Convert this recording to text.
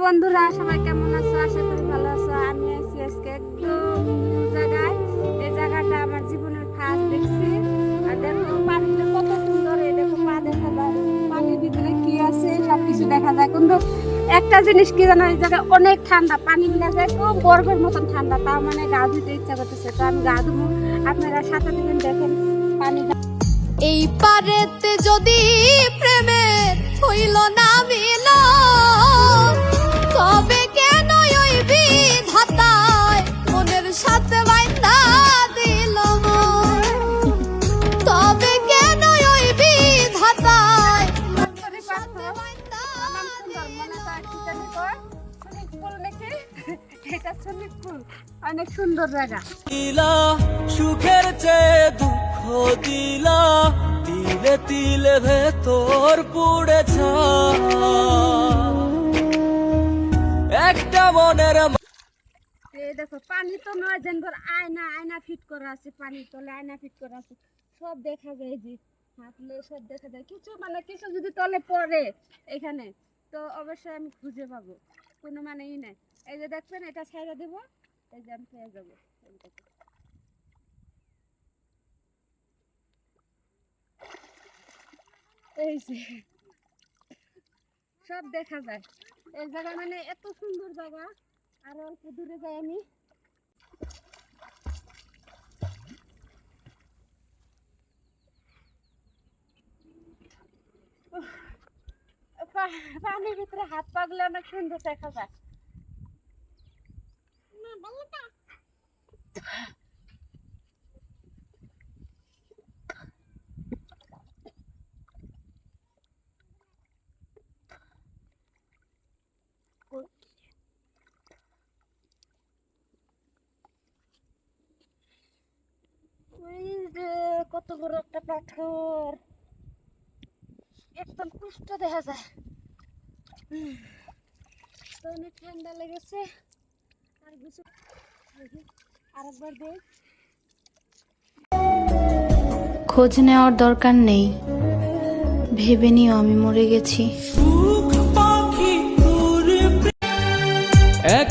বন্ধুরা, সবাই কেমন আছো? আশা করি ভালো আছো। আমি আছি আজকে একদম নিউ জায়গায়। এই জায়গাটা আমার জীবনের ফার্স্ট দেখছি। আর দেখো পানিটা কত সুন্দর, এই দেখো পা দেখা যায়, পানির ভিতরে কি আছে সবকিছু দেখা যায়। কিন্তু একটা জিনিস কি জানো, এই জায়গায় অনেক ঠান্ডা, পানি মিলে যায় খুব বরফের মতন ঠান্ডা। তার মানে গা ধুতে ইচ্ছা করতেছে, তো আমি গা ধুবো। আপনারা সাথে দিবেন, দেখেন পানি। এই পারেতে যদি প্রেমের হইল না মিল, তবে কেন ওই বিধাতায় মনের সাথে বাইন্ধা দিল মন? তবে কেন ওই বিধাতায় মনের সাথে বাইন্ধা অনেক সুন্দর জায়গা। সুখের চেয়ে দুঃখ দিলা, তিলে তিলে ভেতর পুড়েছ একটা মনের। এই দেখো পানি তো নয়, যেন আয়না আয়না ফিট করা আছে, পানির তলে আয়না ফিট করা আছে, সব দেখা যায়। যে হাঁটলে সব দেখা যায়। কিছু মানে কিছু যদি তলে পড়ে এখানে, তো অবশ্যই আমি খুঁজে পাবো, কোনো মানেই নাই। এই যে দেখবেন, এটা ছাইড়া দেবো, এই যে আমি পেয়ে যাবো। এই যে সব দেখা যায় এই জায়গা, মানে এত সুন্দর জায়গা। আর অল্প দূরে যাই আমি, পানির ভিতরে হাত পা গুলো অনেক সুন্দর দেখা যায়। ওই যে কত বড় একটা পাথর, একদম পুষ্ট দেখা যায়। তো অনেক ঠান্ডা লেগেছে। আর কিছু আরেকবার দেখ। খোঁজ নেওয়ার দরকার নেই, ভেবে নিও আমি মরে গেছি। সুখ পাখি এক